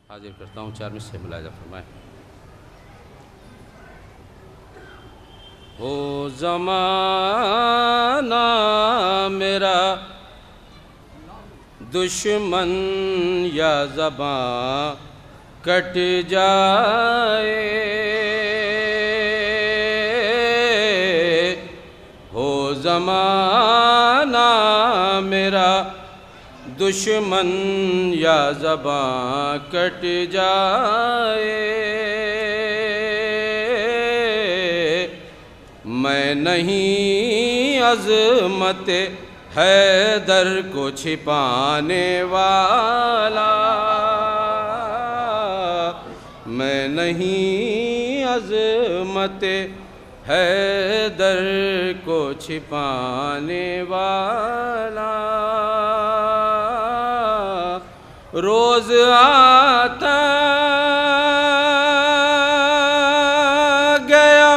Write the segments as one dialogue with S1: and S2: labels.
S1: حاضر کرتا ہوں 4 مصرے ملاحظہ فرمائیں۔ ہو زمانہ میرا دشمن یا زباں کٹ جائے، ہو زمانہ میرا دشمن یا زباں کٹ جائے، میں نہیں عظمت حیدر کو چھپانے والا، میں نہیں عظمت حیدر کو چھپانے والا، روز آتا گیا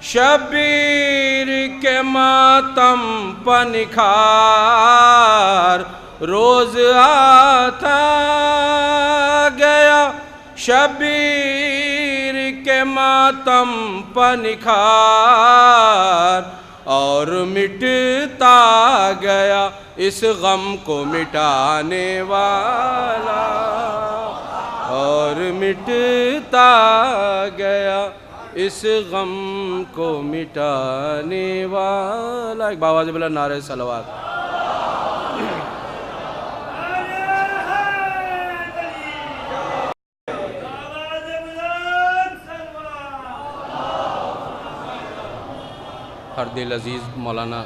S1: شبیر کے ماتم پنکھار، روز آتا گیا شبیر کے ماتم پنکھار، اور مٹتا گیا اس غم کو مٹانے والا، اور مٹتا گیا اس غم کو مٹانے والا۔ ایک باواز بلند نعرہ صلوات۔ ہر دل عزیز مولانا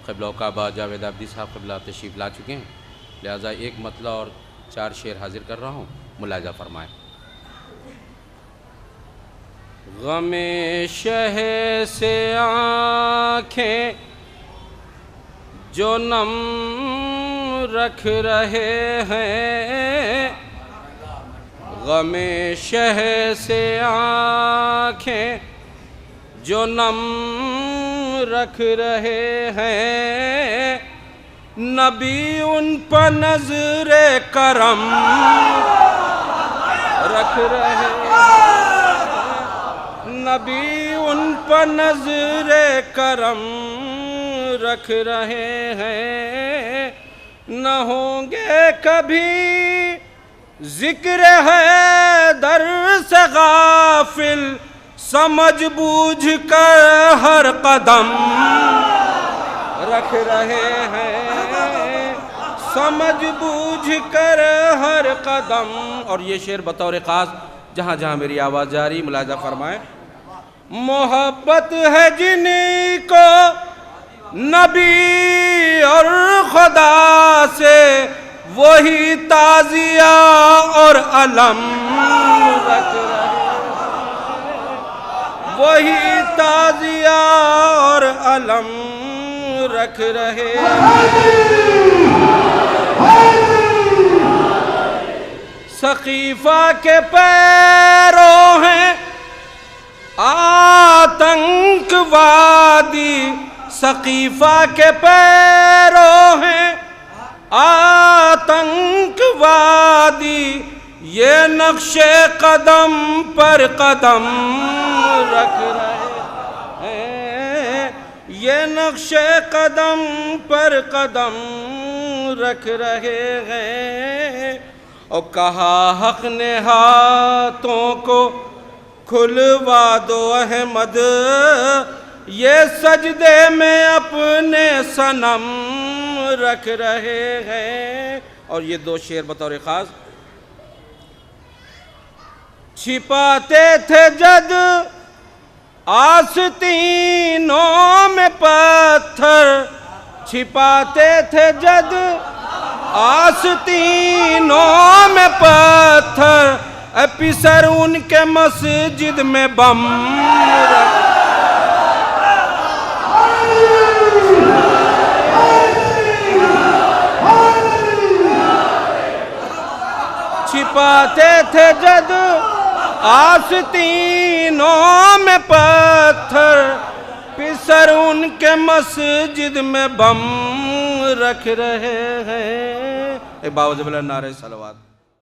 S1: قبلہ کعبہ جاوید عابدی صاحب قبلہ تشریف لا چکے ہیں، لہٰذا ایک مطلع اور 4 شعر حاضر کر رہا ہوں، ملاحظہ فرمائیں۔ غم شہ سے آنکھیں جو نم رکھ رہے ہیں، غم شہ سے آنکھیں جو نم رکھ رہے ہیں، نبی ان پر نظر کرم رکھ رہے ہیں، نبی ان پر نظر کرم رکھ رہے ہیں، نہ ہوں گے کبھی ذکر حیدر سے غافل، سمجھ بوجھ کر ہر قدم رکھ رہے ہیں، سمجھ بوجھ کر ہر قدم۔ اور یہ شعر بطور خاص جہاں جہاں میری آواز جاری، ملاحظہ فرمائیں۔ محبت ہے جن کو نبی اور خدا سے، وہی تعزیہ اور علم رکھ رہے ہیں، وہی تعزیہ اور علم رکھ رہے ہیں۔ سقیفہ کے پیروں ہیں آتنک وادی، سقیفہ کے پیروں ہیں آتنک وادی، یہ نقش قدم پر قدم رکھ رہے ہیں، یہ نقش قدم پر قدم رکھ رہے ہیں۔ اور کہا حق نے ہاتھوں کو کھلوا دو احمد، یہ سجدے میں اپنے صنم رکھ رہے ہیں۔ اور یہ 2 شعر بطور خاص۔ چھپاتے تھے جد آستینوں میں پتھر، چھپاتے تھے جد آستینوں میں پتھر، اے پسر ان کے مسجد میں بم رکھ، چھپاتے تھے جد آستینوں میں پتھر، پسر ان کے مسجد میں بم رکھ رہے ہیں۔ ایک باوجہ بلند نعرہ صلوات۔